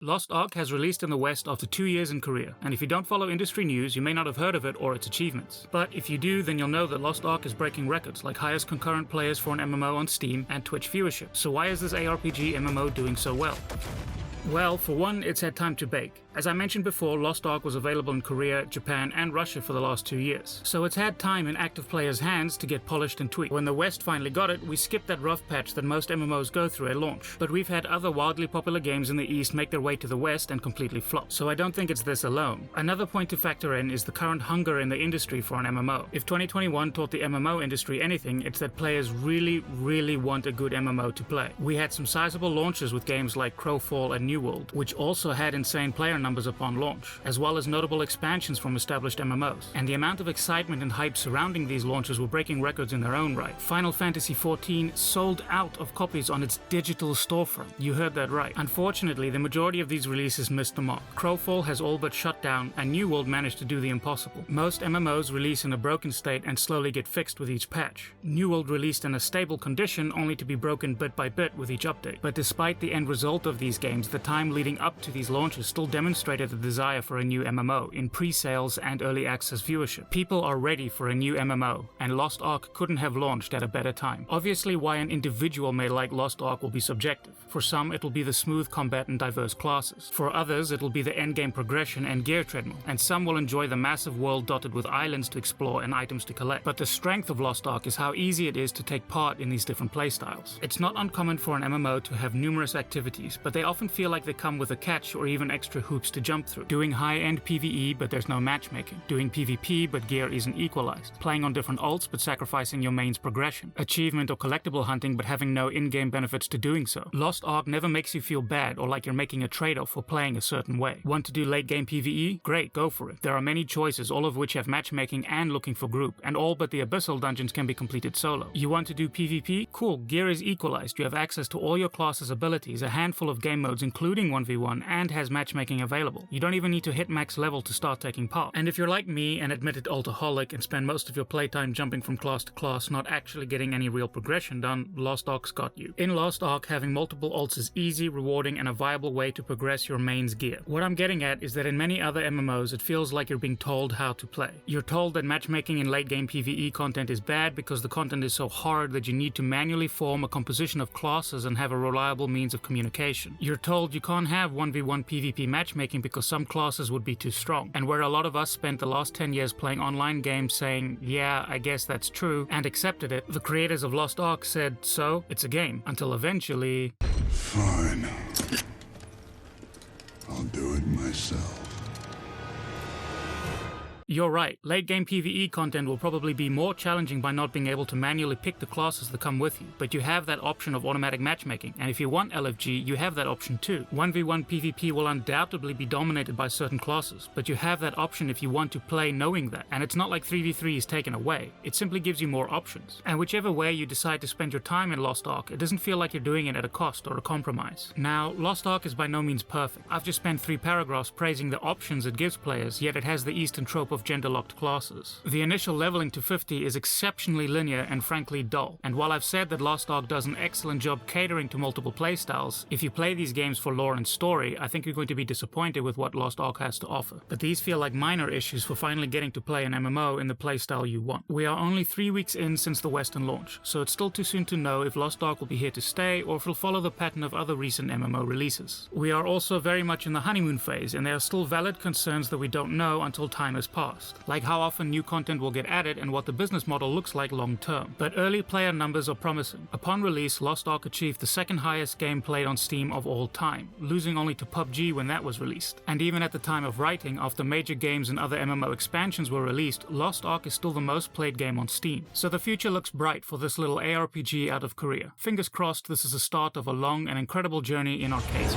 Lost Ark has released in the West after 2 years in Korea, and if you don't follow industry news, you may not have heard of it or its achievements. But if you do, then you'll know that Lost Ark is breaking records like highest concurrent players for an MMO on Steam and Twitch viewership. So why is this ARPG MMO doing so well? Well, for one, it's had time to bake. As I mentioned before, Lost Ark was available in Korea, Japan, and Russia for the last 2 years. So it's had time in active players' hands to get polished and tweaked. When the West finally got it, we skipped that rough patch that most MMOs go through at launch. But we've had other wildly popular games in the East make their way to the West and completely flop. So I don't think it's this alone. Another point to factor in is the current hunger in the industry for an MMO. If 2021 taught the MMO industry anything, it's that players really want a good MMO to play. We had some sizable launches with games like Crowfall and New World, which also had insane player numbers upon launch, as well as notable expansions from established MMOs. And the amount of excitement and hype surrounding these launches were breaking records in their own right. Final Fantasy XIV sold out of copies on its digital storefront. You heard that right. Unfortunately, the majority of these releases missed the mark. Crowfall has all but shut down, and New World managed to do the impossible. Most MMOs release in a broken state and slowly get fixed with each patch. New World released in a stable condition only to be broken bit by bit with each update. But despite the end result of these games, the time leading up to these launches still demonstrated the desire for a new MMO in pre-sales and early access viewership. People are ready for a new MMO, and Lost Ark couldn't have launched at a better time. Obviously, why an individual may like Lost Ark will be subjective. For some, it'll be the smooth combat and diverse classes. For others, it'll be the endgame progression and gear treadmill, and some will enjoy the massive world dotted with islands to explore and items to collect. But the strength of Lost Ark is how easy it is to take part in these different playstyles. It's not uncommon for an MMO to have numerous activities, but they often feel like they come with a catch or even extra hoops to jump through. Doing high-end PvE but there's no matchmaking. Doing PvP but gear isn't equalized. Playing on different ults but sacrificing your main's progression. Achievement or collectible hunting but having no in-game benefits to doing so. Lost Ark never makes you feel bad or like you're making a trade-off for playing a certain way. Want to do late-game PvE? Great, go for it. There are many choices, all of which have matchmaking and looking for group, and all but the Abyssal dungeons can be completed solo. You want to do PvP? Cool, gear is equalized. You have access to all your class's abilities, a handful of game modes including 1v1, and has matchmaking available. You don't even need to hit max level to start taking part. And if you're like me, an admitted altaholic, and spend most of your playtime jumping from class to class, not actually getting any real progression done, Lost Ark's got you. In Lost Ark, having multiple ults is easy, rewarding, and a viable way to progress your main's gear. What I'm getting at is that in many other MMOs, it feels like you're being told how to play. You're told that matchmaking in late-game Pve content is bad because the content is so hard that you need to manually form a composition of classes and have a reliable means of communication. You're told you can't have 1v1 PvP matchmaking because some classes would be too strong. And where a lot of us spent the last 10 years playing online games saying, yeah, I guess that's true, and accepted it, the creators of Lost Ark said, so, it's a game. Until eventually... Fine. I'll do it myself. You're right, late-game Pve content will probably be more challenging by not being able to manually pick the classes that come with you, but you have that option of automatic matchmaking, and if you want LFG, you have that option too. 1v1 PvP will undoubtedly be dominated by certain classes, but you have that option if you want to play knowing that, and it's not like 3v3 is taken away, it simply gives you more options. And whichever way you decide to spend your time in Lost Ark, it doesn't feel like you're doing it at a cost or a compromise. Now, Lost Ark is by no means perfect. I've just spent 3 paragraphs praising the options it gives players, yet it has the Eastern trope of gender-locked classes. The initial leveling to 50 is exceptionally linear and frankly dull, and while I've said that Lost Ark does an excellent job catering to multiple playstyles, if you play these games for lore and story, I think you're going to be disappointed with what Lost Ark has to offer. But these feel like minor issues for finally getting to play an MMO in the playstyle you want. We are only 3 weeks in since the Western launch, so it's still too soon to know if Lost Ark will be here to stay or if it'll follow the pattern of other recent MMO releases. We are also very much in the honeymoon phase, and there are still valid concerns that we don't know until time has passed, like how often new content will get added and what the business model looks like long term. But early player numbers are promising. Upon release, Lost Ark achieved the second highest game played on Steam of all time, losing only to PUBG when that was released. And even at the time of writing, after major games and other MMO expansions were released, Lost Ark is still the most played game on Steam. So the future looks bright for this little ARPG out of Korea. Fingers crossed this is the start of a long and incredible journey in arcades.